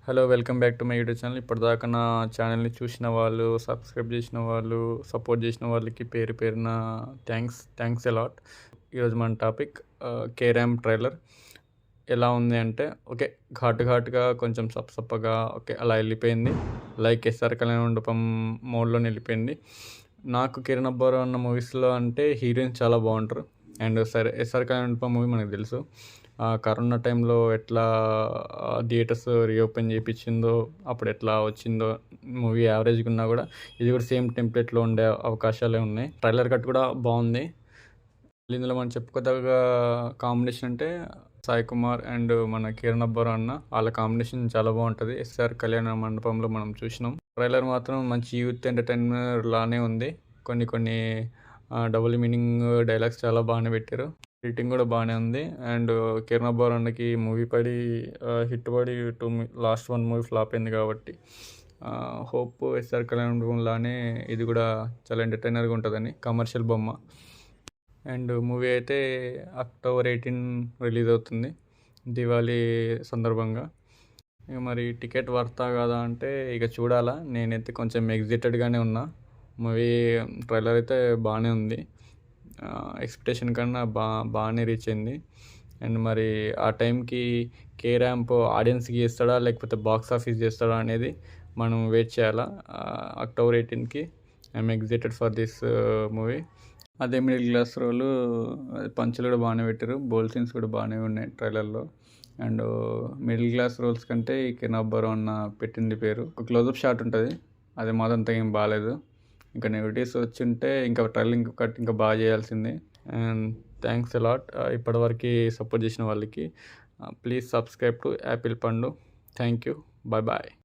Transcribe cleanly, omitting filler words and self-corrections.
Hello, welcome back to my YouTube channel. ఇప్పటిదాకా నా ఛానల్ని చూసిన వాళ్ళు, సబ్స్క్రైబ్ చేసిన వాళ్ళు, సపోర్ట్ చేసిన వాళ్ళకి పేరు పేరున థ్యాంక్స్ అలాట్. ఈరోజు మన టాపిక్ కేరామ్ ట్రైలర్ ఎలా ఉంది అంటే, ఓకే, ఘాటుగా కొంచెం సప్పగా ఓకే అలా వెళ్ళిపోయింది. లైక్ ఎస్ఆర్ కళ్యాణ మండపం మోడ్లో వెళ్ళిపోయింది. నాకు కిరణ్ అబ్బవరం అన్న మూవీస్లో అంటే హీరోయిన్స్ చాలా బాగుంటారు. అండ్ సరే, ఎస్ఆర్ కళ్యాణ మండపం మూవీ మనకు తెలుసు. కరోనా టైంలో ఎట్లా థియేటర్స్ రీఓపెన్ చేయించిందో, అప్పుడు ఎట్లా వచ్చిందో మూవీ యావరేజ్గా ఉన్నా కూడా ఇది కూడా సేమ్ టెంప్లెట్లో ఉండే అవకాశాలే ఉన్నాయి. ట్రైలర్ కట్ కూడా బాగుంది. ఇందులో మనం చెప్పుకోదగ్గ కాంబినేషన్ అంటే సాయి కుమార్ అండ్ మన కిరణ్ అబ్బవరం అన్న, వాళ్ళ కాంబినేషన్ చాలా బాగుంటుంది. ఎస్ఆర్ కళ్యాణ మండపంలో మనం చూసినాం. ట్రైలర్ మాత్రం మంచి యూత్ ఎంటర్టైనర్ లానే ఉంది. కొన్ని డబుల్ మీనింగ్ డైలాగ్స్ చాలా బాగానే పెట్టారు. ఎడిటింగ్ కూడా బాగానే ఉంది. అండ్ కిరణ్ అబ్బవరం అన్నకి మూవీ పడి హిట్ పడి లాస్ట్ వన్ మూవీ ఫ్లాప్ అయింది కాబట్టి హోప్ ఎస్ఆర్ కళ్యాణ్ లానే ఇది కూడా చాలా ఎంటర్టైనర్గా ఉంటుందని. కమర్షియల్ బొమ్మ. అండ్ మూవీ అయితే అక్టోబర్ 18 రిలీజ్ అవుతుంది, దివాళీ సందర్భంగా. ఇక మరి టికెట్ వర్తా కదా అంటే ఇక చూడాలా. నేనైతే కొంచెం ఎగ్జైటెడ్గానే ఉన్నా. మూవీ ట్రైలర్ అయితే బాగానే ఉంది. ఎక్స్పెక్టేషన్ కన్నా బాగానే రీచ్ అయింది. అండ్ మరి ఆ టైంకి కే ర్యాంప్ ఆడియన్స్కి చేస్తాడా లేకపోతే బాక్స్ ఆఫీస్ చేస్తాడా అనేది మనం వెయిట్ చేయాలా. అక్టోబర్ 18కి I'm excited for this movie. అదే మిడిల్ క్లాస్ రోలు పంచులు కూడా బాగానే పెట్టారు. బోల్ సీన్స్ కూడా బాగానే ఉన్నాయి ట్రైలర్లో. అండ్ మిడిల్ క్లాస్ రోల్స్ కంటే ఈ కిరణ్ అబ్బవరం అన్న పెట్టింది పేరు. ఒక క్లోజప్ షాట్ ఉంటుంది, అది మాత్రం అంత ఏం బాగాలేదు. ఇంకా నెగిటివ్స్ వచ్చి ఉంటే ఇంకా ట్రైలర్ ఇంకా బాగా చేయాల్సిందే. అండ్ థ్యాంక్స్ అలాట్ ఇప్పటివరకు సపోర్ట్ చేసిన వాళ్ళకి. ప్లీజ్ సబ్స్క్రైబ్ టు యాపిల్ పండు. Thank you. బాయ్.